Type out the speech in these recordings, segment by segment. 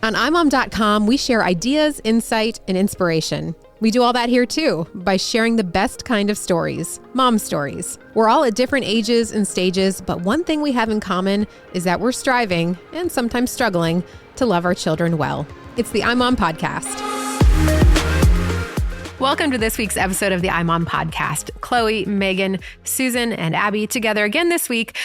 On imom.com, we share ideas, insight, and inspiration. We do all that here too, by sharing the best kind of stories, mom stories. We're all at different ages and stages, but one thing we have in common is that we're striving, and sometimes struggling, to love our children well. It's the iMom Podcast. Welcome to this week's episode of the iMom Podcast. Chloe, Megan, Susan, and Abby together again this week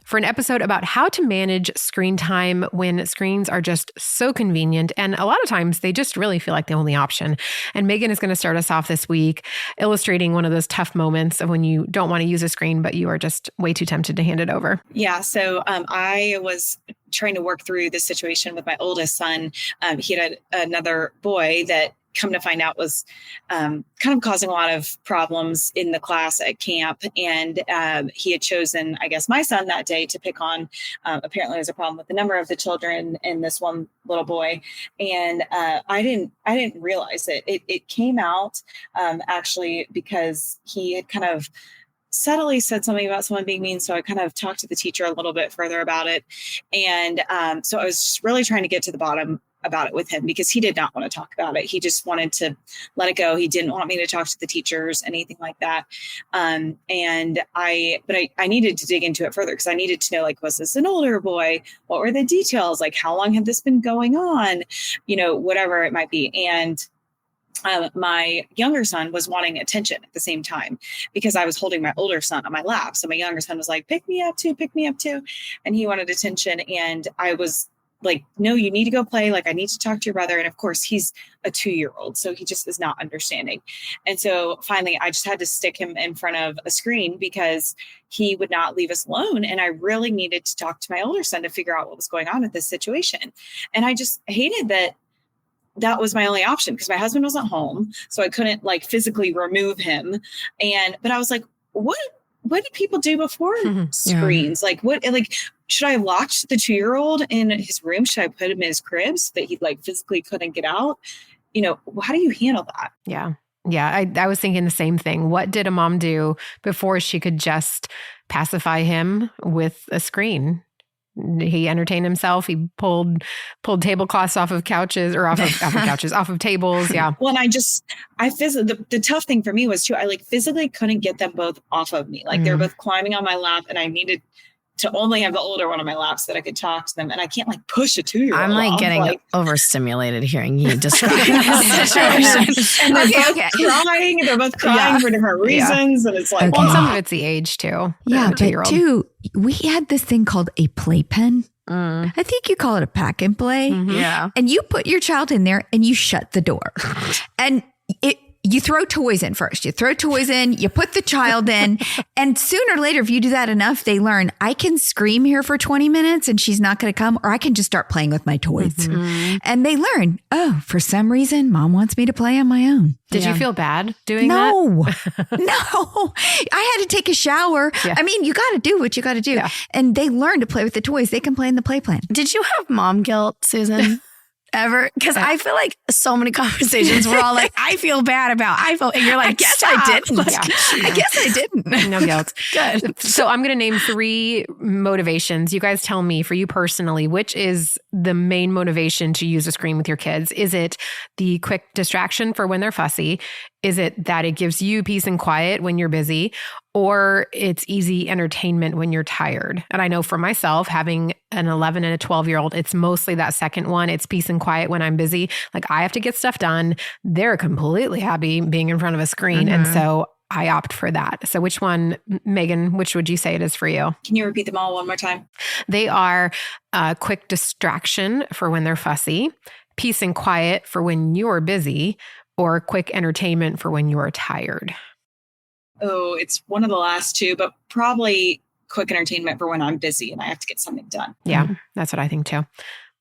for an episode about how to manage screen time when screens are just so convenient. And a lot of times they just really feel like the only option. And Megan is going to start us off this week illustrating one of those tough moments of when you don't want to use a screen, but you are just way too tempted to hand it over. Yeah. So I was trying to work through this situation with my oldest son. He had another boy that, come to find out, was kind of causing a lot of problems in the class at camp. And he had chosen, I guess, my son that day to pick on. Apparently there's a problem with the number of the children and this one little boy. And I didn't realize it. It came out actually because he had kind of subtly said something about someone being mean. So I kind of talked to the teacher a little bit further about it. And so I was just really trying to get to the bottom about it with him, because he did not want to talk about it. He just wanted to let it go. He didn't want me to talk to the teachers, anything like that. And I needed to dig into it further, because I needed to know, like, was this an older boy? What were the details? Like, how long had this been going on? You know, whatever it might be. And my younger son was wanting attention at the same time, because I was holding my older son on my lap. So my younger son was like, pick me up too. And he wanted attention. And I was like, no, you need to go play. Like, I need to talk to your brother. And of course, he's a 2-year-old. So he just is not understanding. And so finally, I just had to stick him in front of a screen because he would not leave us alone. And I really needed to talk to my older son to figure out what was going on with this situation. And I just hated that was my only option, because my husband wasn't home. So I couldn't like physically remove him. But I was like, what did people do before screens? Yeah. Like, should I have locked the 2-year-old in his room? Should I put him in his crib so that he like physically couldn't get out? You know, how do you handle that? Yeah. Yeah. I was thinking the same thing. What did a mom do before she could just pacify him with a screen? He entertained himself. He pulled tablecloths off of couches, or off of tables. Yeah. Well, and the tough thing for me was too, I like physically couldn't get them both off of me. Like they're both climbing on my lap, and I needed to only have the older one on my lap so that I could talk to them. And I can't like push a 2-year-old. I'm like getting overstimulated hearing you describe this situation. And they're both crying. They're both crying for different reasons. Yeah. And it's like, well, some of it's the age too. Yeah, but too, we had this thing called a playpen. I think you call it a pack and play. Mm-hmm. Yeah. And you put your child in there and you shut the door. And you throw toys in first. You throw toys in, you put the child in, and sooner or later, if you do that enough, they learn, I can scream here for 20 minutes and she's not going to come, or I can just start playing with my toys. Mm-hmm. And they learn, oh, for some reason, mom wants me to play on my own. Did you feel bad doing that? No. I had to take a shower. Yeah. I mean, you got to do what you got to do. Yeah. And they learn to play with the toys. They can play in the playpen. Did you have mom guilt, Susan? Ever? Because I feel like so many conversations we're all like, I feel bad about iPhone. And you're like, I guess I didn't. Like, I guess I didn't. No guilt. Good. So I'm going to name 3 motivations. You guys tell me, for you personally, which is the main motivation to use a screen with your kids? Is it the quick distraction for when they're fussy? Is it that it gives you peace and quiet when you're busy? Or it's easy entertainment when you're tired? And I know for myself, having an 11 and a 12-year-old, it's mostly that second one. It's peace and quiet when I'm busy. Like, I have to get stuff done. They're completely happy being in front of a screen. And so I opt for that. So which one, Megan, which would you say it is for you? Can you repeat them all one more time? They are quick distraction for when they're fussy, peace and quiet for when you're busy, or quick entertainment for when you're tired. Oh, it's one of the last 2, but probably quick entertainment for when I'm busy and I have to get something done. Yeah, that's what I think too.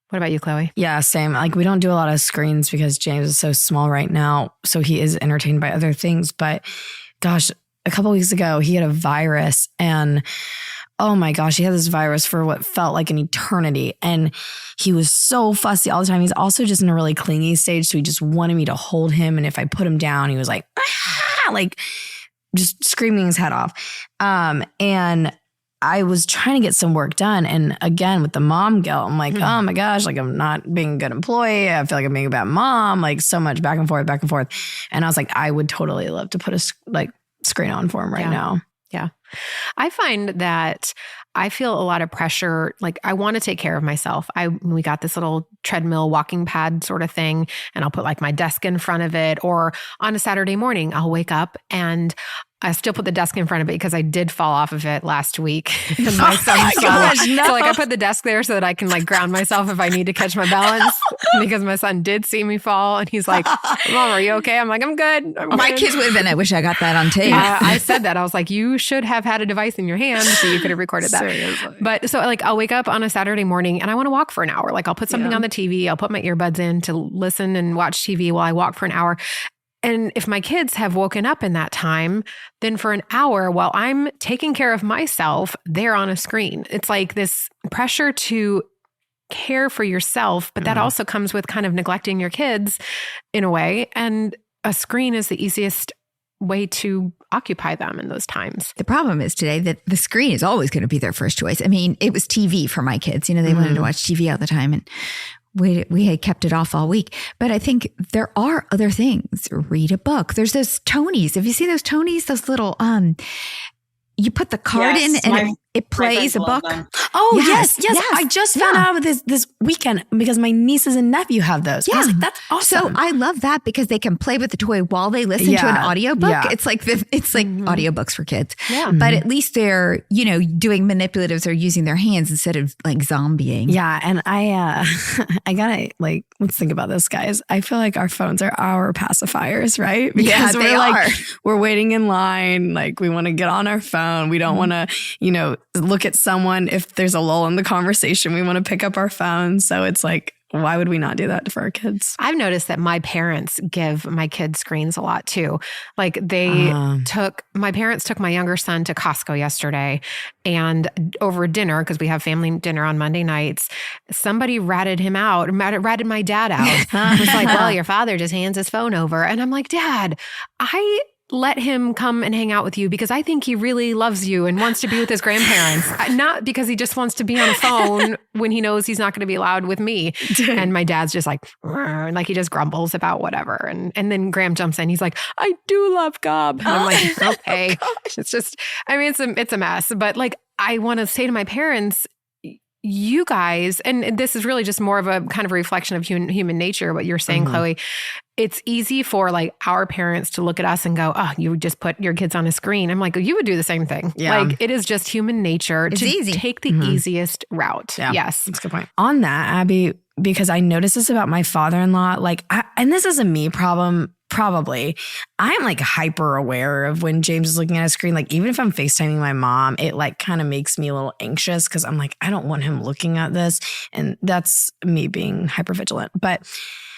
What about you, Chloe? Yeah, same. Like, we don't do a lot of screens because James is so small right now. So he is entertained by other things. But gosh, a couple of weeks ago, he had a virus, and oh my gosh, he had this virus for what felt like an eternity. And he was so fussy all the time. He's also just in a really clingy stage. So he just wanted me to hold him. And if I put him down, he was like, like just screaming his head off. And I was trying to get some work done. And again, with the mom guilt, I'm like, oh my gosh, like I'm not being a good employee. I feel like I'm being a bad mom, like so much back and forth. And I was like, I would totally love to put a screen on for him right now. Yeah. I find that I feel a lot of pressure. Like I want to take care of myself. We got this little treadmill walking pad sort of thing, and I'll put like my desk in front of it, or on a Saturday morning, I'll wake up and I still put the desk in front of it because I did fall off of it last week. And my son saw it. So like I put the desk there so that I can like ground myself if I need to catch my balance, because my son did see me fall and he's like, Mom, are you okay? I'm like, I'm good. My kids would have been, I wish I got that on tape. I said that. I was like, you should have had a device in your hand so you could have recorded that. Seriously. But so like I'll wake up on a Saturday morning and I want to walk for an hour. Like I'll put something on the TV. I'll put my earbuds in to listen and watch TV while I walk for an hour. And if my kids have woken up in that time, then for an hour while I'm taking care of myself, they're on a screen. It's like this pressure to care for yourself, but that also comes with kind of neglecting your kids in a way. And a screen is the easiest way to occupy them in those times. The problem is today that the screen is always going to be their first choice. I mean, it was TV for my kids. You know, they wanted to watch TV all the time, and we had kept it off all week. But I think there are other things. Read a book. There's those Tonys. Have you seen those Tonys? Those little you put the card in and it plays a book. Oh, yes. I just found out about this weekend because my nieces and nephew have those. I was like, that's awesome. So I love that because they can play with the toy while they listen to an audiobook. Yeah. It's like audiobooks for kids. Yeah. But at least they're, doing manipulatives or using their hands instead of like zombieing. Yeah. And I gotta let's think about this, guys. I feel like our phones are our pacifiers, right? Because we're waiting in line. Like we want to get on our phone. We don't want to, look at someone. If there's a lull in the conversation, we want to pick up our phone. So it's like, why would we not do that for our kids? I've noticed that my parents give my kids screens a lot too. Like my parents took my younger son to Costco yesterday, and over dinner, because we have family dinner on Monday nights, somebody ratted my dad out. I was like, well, your father just hands his phone over. And I'm like, Dad, I let him come and hang out with you because I think he really loves you and wants to be with his grandparents, not because he just wants to be on the phone when he knows he's not going to be allowed with me. And my dad's just like he just grumbles about whatever. And then Graham jumps in. He's like, I do love Gob. And I'm like, okay. It's just, it's a mess. But like, I want to say to my parents, you guys, and this is really just more of a kind of a reflection of human nature, what you're saying, Chloe. It's easy for like our parents to look at us and go, oh, you just put your kids on a screen. I'm like, you would do the same thing. Yeah. Like it is just human nature to take the easiest route. Yeah. Yes. That's a good point. On that, Abby, because I noticed this about my father-in-law, and this is a me problem, probably. I'm like hyper aware of when James is looking at a screen. Like even if I'm FaceTiming my mom, it like kind of makes me a little anxious because I'm like, I don't want him looking at this. And that's me being hyper vigilant. But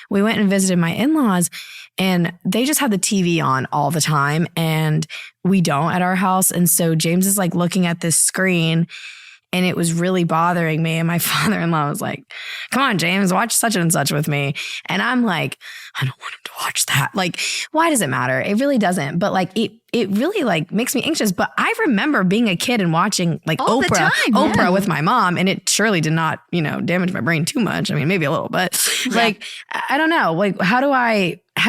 we went and visited my in-laws and they just had the TV on all the time and we don't at our house. And so James is like looking at this screen and it was really bothering me. And my father-in-law was like, come on, James, watch such and such with me. And I'm like, I don't want him to watch that. Like, why does it matter? It really doesn't. But like, it really like makes me anxious. But I remember being a kid and watching like all Oprah with my mom. And it surely did not, damage my brain too much. I mean, maybe a little, but like, I don't know. Like, how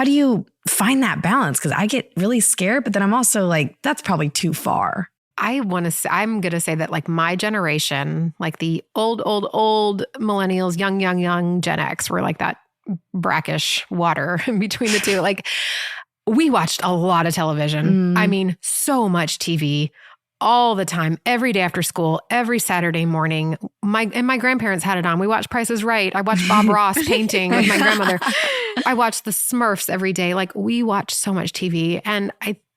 do you find that balance? Because I get really scared, but then I'm also like, that's probably too far. I'm going to say that like my generation, like the old millennials, young Gen X, were like that brackish water between the two. Like we watched a lot of television. I mean, so much TV all the time, every day after school, every Saturday morning. My grandparents had it on. We watched Price is Right. I watched Bob Ross painting with my grandmother. I watched the Smurfs every day. Like we watched so much TV, and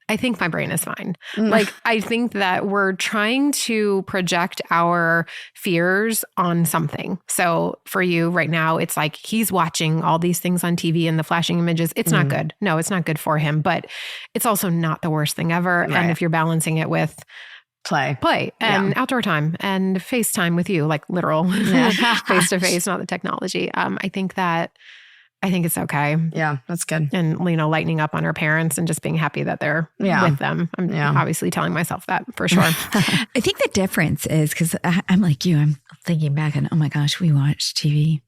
I think my brain is fine. Like, I think that we're trying to project our fears on something. So for you right now, it's like he's watching all these things on TV and the flashing images. It's not good. No, it's not good for him, but it's also not the worst thing ever. Right. And if you're balancing it with play and outdoor time and FaceTime with you, like literal face to face, not the technology. I think that I think it's okay. Yeah, that's good. And, lightening up on our parents and just being happy that they're with them. I'm obviously telling myself that for sure. I think the difference is, because I'm like you, I'm thinking back and, oh my gosh, we watch TV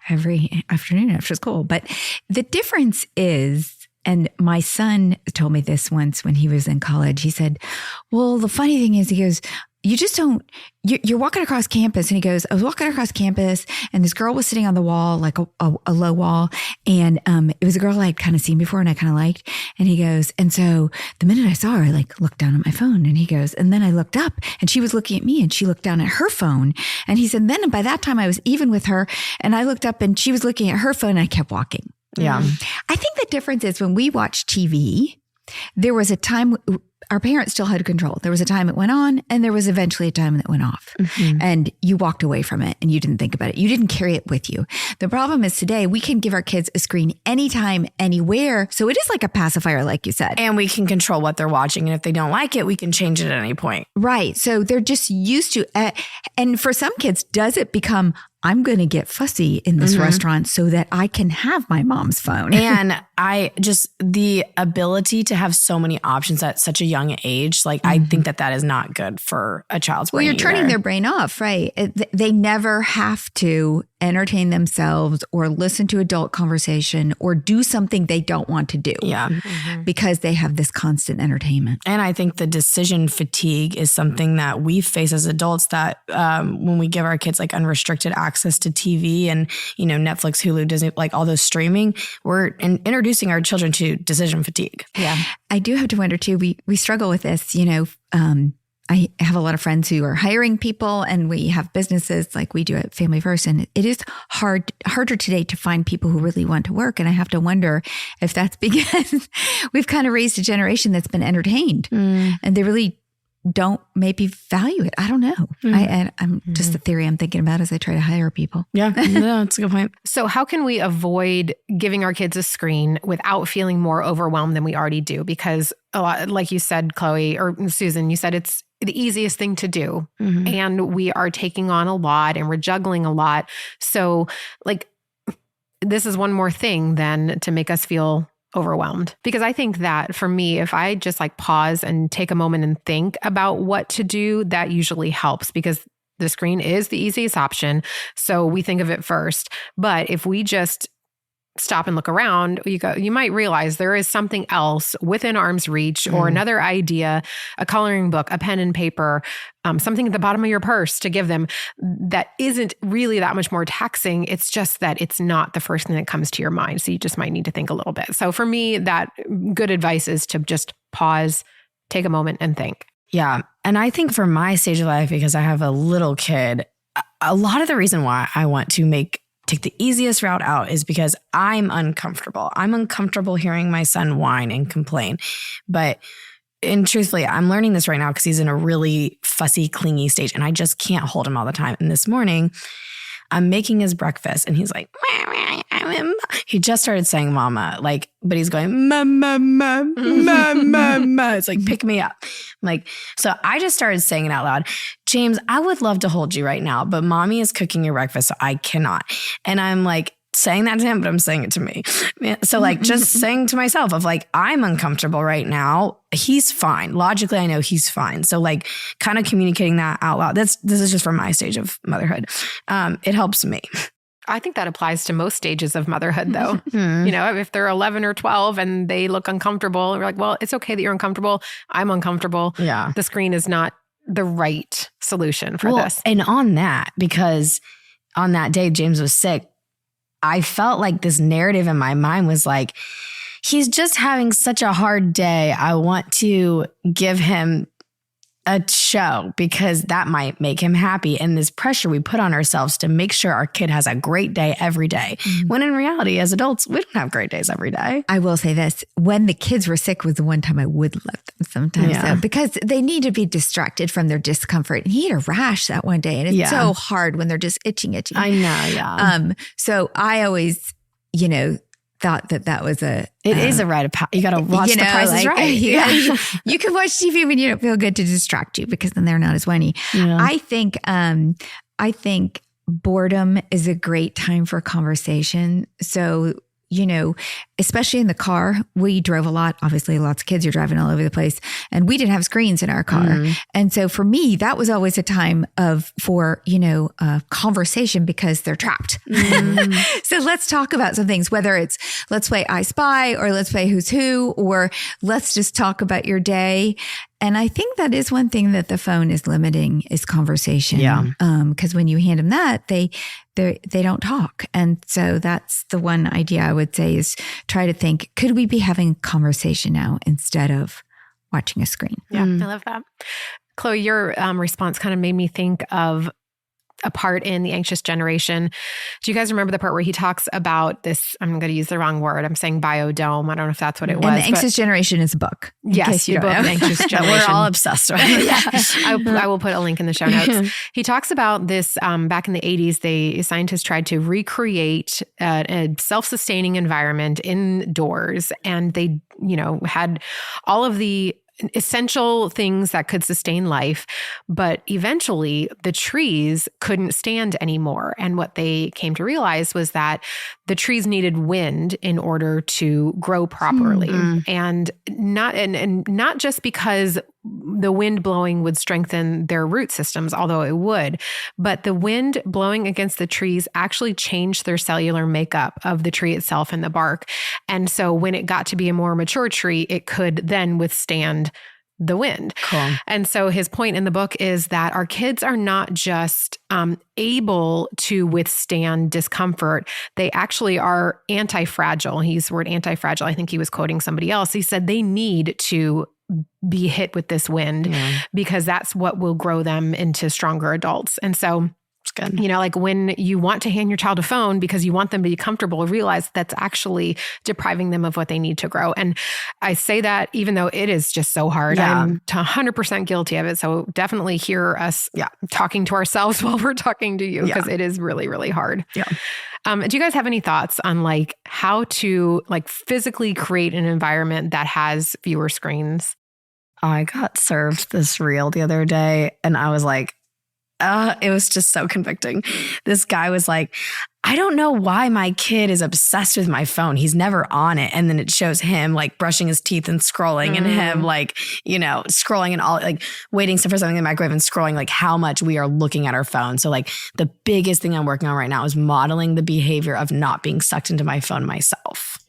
every afternoon after school. But the difference is, and my son told me this once when he was in college, he said, well, the funny thing is, he goes, you just don't, you're walking across campus. And he goes, I was walking across campus and this girl was sitting on the wall, like a low wall. And it was a girl I'd kind of seen before and I kind of liked. And he goes, and so the minute I saw her, I like looked down at my phone. And he goes, and then I looked up and she was looking at me and she looked down at her phone. And he said, then by that time I was even with her and I looked up and she was looking at her phone and I kept walking. Yeah. I think the difference is when we watch TV, there was a time our parents still had control. There was a time it went on and there was eventually a time that went off and you walked away from it and you didn't think about it. You didn't carry it with you. The problem is today we can give our kids a screen anytime, anywhere. So it is like a pacifier, like you said. And we can control what they're watching. And if they don't like it, we can change it at any point. Right. So they're just used to, and for some kids, does it become, I'm going to get fussy in this restaurant so that I can have my mom's phone. And the ability to have so many options at such a young age, like I think that is not good for a child's brain. Well, you're turning their brain off, right? They never have to entertain themselves or listen to adult conversation or do something they don't want to do. Yeah. Because they have this constant entertainment. And I think the decision fatigue is something that we face as adults that when we give our kids like unrestricted access to TV and, Netflix, Hulu, Disney, like all those streaming, we're introducing our children to decision fatigue. Yeah. I do have to wonder too, we struggle with this, I have a lot of friends who are hiring people and we have businesses like we do at Family First. And it is harder today to find people who really want to work. And I have to wonder if that's because we've kind of raised a generation that's been entertained and they really don't maybe value it. I don't know. I'm just the theory I'm thinking about as I try to hire people. Yeah, that's a good point. So how can we avoid giving our kids a screen without feeling more overwhelmed than we already do? Because a lot, like you said, Chloe or Susan, you said it's the easiest thing to do. And we are taking on a lot and we're juggling a lot. So like, this is one more thing then to make us feel overwhelmed. Because I think that for me, if I just like pause and take a moment and think about what to do, that usually helps because the screen is the easiest option. So we think of it first. But if we just stop and look around, you might realize there is something else within arm's reach or another idea, a coloring book, a pen and paper, something at the bottom of your purse to give them that isn't really that much more taxing. It's just that it's not the first thing that comes to your mind. So you just might need to think a little bit. So for me, that good advice is to just pause, take a moment and think. Yeah. And I think for my stage of life, because I have a little kid, a lot of the reason why I want to take the easiest route out is because I'm uncomfortable. I'm uncomfortable hearing my son whine and complain. And truthfully, I'm learning this right now because he's in a really fussy, clingy stage and I just can't hold him all the time. And this morning, I'm making his breakfast and he's like, he just started saying mama, but he's going, mama, mama, mama. It's like, pick me up. So I just started saying it out loud. James, I would love to hold you right now, but mommy is cooking your breakfast, so I cannot. And I'm like saying that to him, but I'm saying it to me. So just saying to myself of I'm uncomfortable right now. He's fine. Logically, I know he's fine. So kind of communicating that out loud. This is just from my stage of motherhood. It helps me. I think that applies to most stages of motherhood, though. If they're 11 or 12 and they look uncomfortable, we're like, well, it's okay that you're uncomfortable. I'm uncomfortable. Yeah. The screen is not the right solution for this. And on that, because on that day James was sick, I felt like this narrative in my mind was he's just having such a hard day. I want to give him a show because that might make him happy. And this pressure we put on ourselves to make sure our kid has a great day every day. When in reality, as adults, we don't have great days every day. I will say this. When the kids were sick was the one time I would let them sometimes though, because they need to be distracted from their discomfort. And he had a rash that one day and it's so hard when they're just itching. I know, yeah. So I always, thought that was it is a rite of passage. You got to watch The Price is Right. You can watch TV when you don't feel good to distract you because then they're not as whiny. Yeah. I think boredom is a great time for conversation. So, especially in the car, we drove a lot. Obviously, lots of kids are driving all over the place, and we didn't have screens in our car. And so for me, that was always a time for conversation because they're trapped. So let's talk about some things, whether it's let's play I Spy or let's play Who's Who, or let's just talk about your day. And I think that is one thing that the phone is limiting is conversation. Yeah. Because when you hand them that, they don't talk. And so that's the one idea I would say is try to think, could we be having a conversation now instead of watching a screen? Yeah, I love that. Chloe, your response kind of made me think of a part in The Anxious Generation. Do you guys remember the part where he talks about this? I'm going to use the wrong word. I'm saying biodome. I don't know if that's what it was. And The Anxious Generation is a book. Yes, the book, The Anxious Generation. We're all obsessed with it. I will put a link in the show notes. He talks about this back in the 80s. Scientists tried to recreate a self-sustaining environment indoors, and they, had all of the essential things that could sustain life. But eventually the trees couldn't stand anymore. And what they came to realize was that the trees needed wind in order to grow properly. And not just because the wind blowing would strengthen their root systems, although it would, but the wind blowing against the trees actually changed their cellular makeup of the tree itself and the bark. And so when it got to be a more mature tree, it could then withstand the wind. Cool. And so his point in the book is that our kids are not just able to withstand discomfort. They actually are anti-fragile. He used the word anti-fragile. I think he was quoting somebody else. He said they need to be hit with this wind because that's what will grow them into stronger adults. And so it's good. Like when you want to hand your child a phone because you want them to be comfortable, realize that's actually depriving them of what they need to grow. And I say that even though it is just so hard. Yeah. I'm 100% guilty of it. So definitely hear us talking to ourselves while we're talking to you because it is really, really hard. Yeah. Do you guys have any thoughts on how to physically create an environment that has fewer screens? I got served this reel the other day and I was like, it was just so convicting. This guy was like, I don't know why my kid is obsessed with my phone. He's never on it. And then it shows him brushing his teeth and scrolling and him scrolling and all waiting for something in the microwave and scrolling how much we are looking at our phone. So the biggest thing I'm working on right now is modeling the behavior of not being sucked into my phone myself.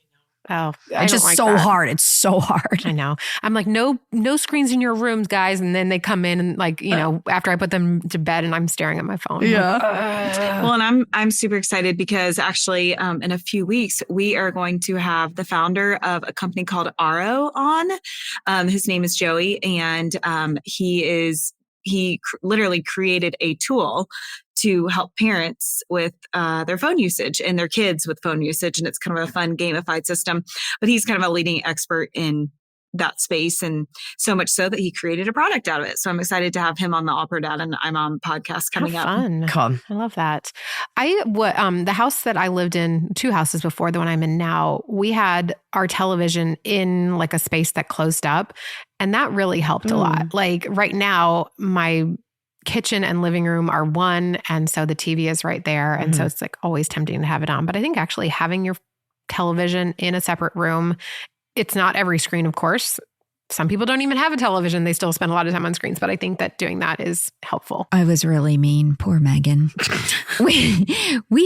Oh, it's just so hard. It's so hard. I know. I'm like, no screens in your rooms, guys. And then they come in and after I put them to bed and I'm staring at my phone. Yeah. Well, and I'm super excited because actually in a few weeks, we are going to have the founder of a company called Aro on. His name is Joey. And he literally created a tool to help parents with their phone usage and their kids with phone usage. And it's kind of a fun gamified system, but he's kind of a leading expert in that space. And so much so that he created a product out of it. So I'm excited to have him on the Opera Dad and I'm on podcast coming up. Fun. Cool. I love that. The house that I lived in, 2 houses before the one I'm in now, we had our television in a space that closed up. And that really helped a lot. Right now, my kitchen and living room are one. And so the TV is right there. And so it's always tempting to have it on. But I think actually having your television in a separate room, it's not every screen, of course. Some people don't even have a television. They still spend a lot of time on screens, but I think that doing that is helpful. I was really mean. Poor Megan. we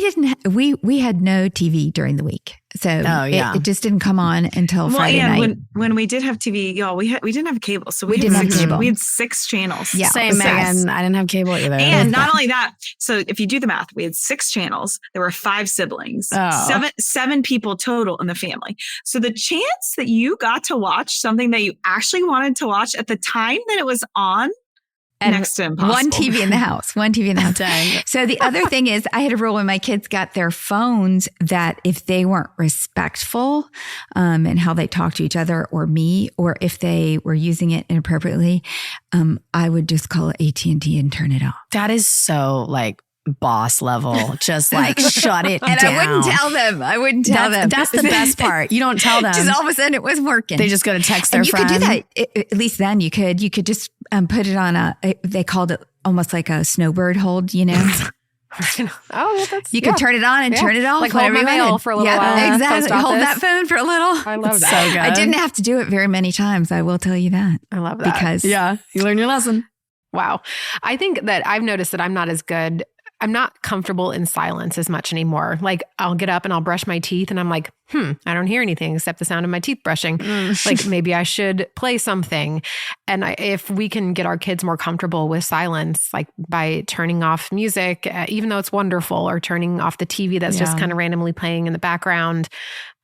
had no TV during the week. So it just didn't come on until Friday night. When we did have TV, y'all, we didn't have cable. So we didn't have cable. We had 6 channels. Yeah. Same, Megan. I didn't have cable either. And not only that, so if you do the math, we had 6 channels. There were 5 siblings, 7 people total in the family. So the chance that you got to watch something that you actually wanted to watch at the time that it was on, and next to impossible. One TV in the house. Dang. So the other thing is I had a rule when my kids got their phones that if they weren't respectful in how they talk to each other or me, or if they were using it inappropriately, I would just call AT&T and turn it off. That is so boss level, just shut it and down. I wouldn't tell them. That's the best part. You don't tell them. Just all of a sudden it was working. They just go to text their friend. You could do that. At least then you could just put it on they called it almost like a snowbird hold, Oh, that's You can turn it on and turn it off. Like hold my mail for a little while. Exactly. Hold that phone for a little. I love that. So good. I didn't have to do it very many times. I will tell you that. I love that. Because Yeah, you learn your lesson. Wow. I think that I've noticed that I'm not as good. I'm not comfortable in silence as much anymore. Like I'll get up and I'll brush my teeth and I'm like, I don't hear anything except the sound of my teeth brushing. Like maybe I should play something. And if we can get our kids more comfortable with silence, like by turning off music, even though it's wonderful, or turning off the TV that's just kind of randomly playing in the background.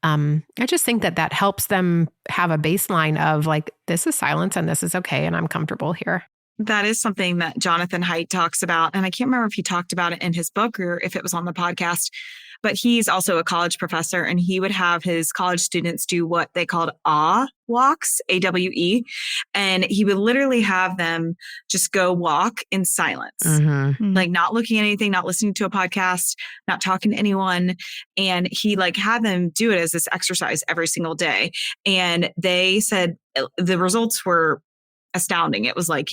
I just think that helps them have a baseline of like, this is silence and this is okay. And I'm comfortable here. That is something that Jonathan Haidt talks about. And I can't remember if he talked about it in his book or if it was on the podcast, but he's also a college professor and he would have his college students do what they called AWE walks, AWE. And he would literally have them just go walk in silence, like not looking at anything, not listening to a podcast, not talking to anyone. And he like had them do it as this exercise every single day. And they said the results were astounding. It was like,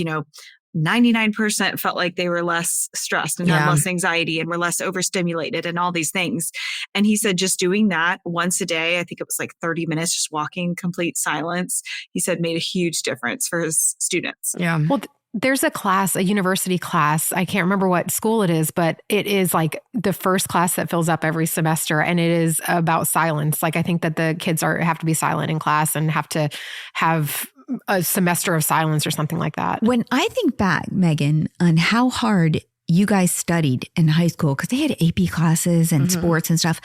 99% felt like they were less stressed and had less anxiety and were less overstimulated and all these things. And he said just doing that once a day, I think it was like 30 minutes, just walking in complete silence, he said made a huge difference for his students. Yeah. Well, there's a university class. I can't remember what school it is, but it is like the first class that fills up every semester. And it is about silence. Like I think that the kids have to be silent in class and have to have a semester of silence or something like that. When I think back, Megan, on how hard you guys studied in high school, because they had AP classes and sports and stuff,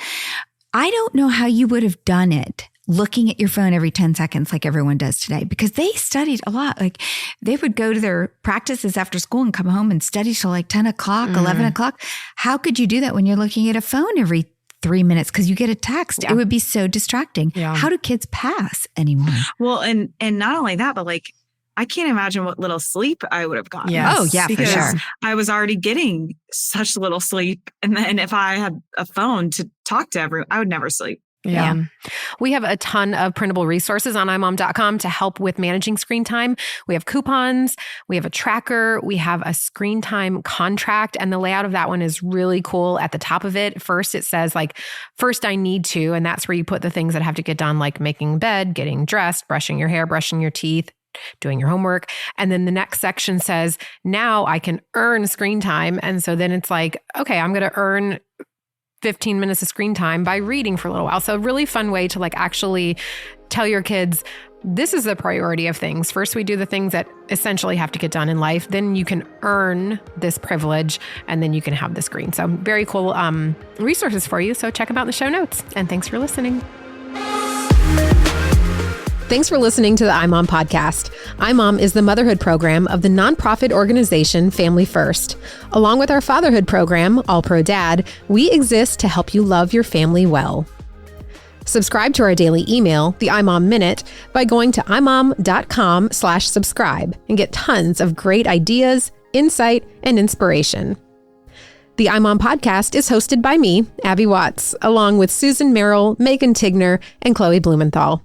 I don't know how you would have done it looking at your phone every 10 seconds like everyone does today, because they studied a lot. Like they would go to their practices after school and come home and study till like 10 o'clock, 11 o'clock. How could you do that when you're looking at a phone every 3 minutes because you get a text? It would be so distracting. How do kids pass anymore? Well, and not only that, but like, I can't imagine what little sleep I would have gotten. Yes. Oh, yeah, for because sure. I was already getting such little sleep. And then if I had a phone to talk to everyone, I would never sleep. Yeah. We have a ton of printable resources on imom.com to help with managing screen time. We have coupons, we have a tracker, we have a screen time contract, and the layout of that one is really cool. At the top of it, first it says like, first I need to, and that's where you put the things that have to get done, like making bed, getting dressed, brushing your hair, brushing your teeth, doing your homework. And then the next section says, now I can earn screen time. And so then it's like, okay, I'm going to earn 15 minutes of screen time by reading for a little while. So a really fun way to like actually tell your kids, this is the priority of things. First, we do the things that essentially have to get done in life. Then you can earn this privilege and then you can have the screen. So very cool resources for you. So check them out in the show notes. And thanks for listening. Thanks for listening to the iMom podcast. iMom is the motherhood program of the nonprofit organization Family First. Along with our fatherhood program, All Pro Dad, we exist to help you love your family well. Subscribe to our daily email, the iMom Minute, by going to imom.com/subscribe and get tons of great ideas, insight, and inspiration. The iMom podcast is hosted by me, Abby Watts, along with Susan Merrill, Megan Tigner, and Chloe Blumenthal.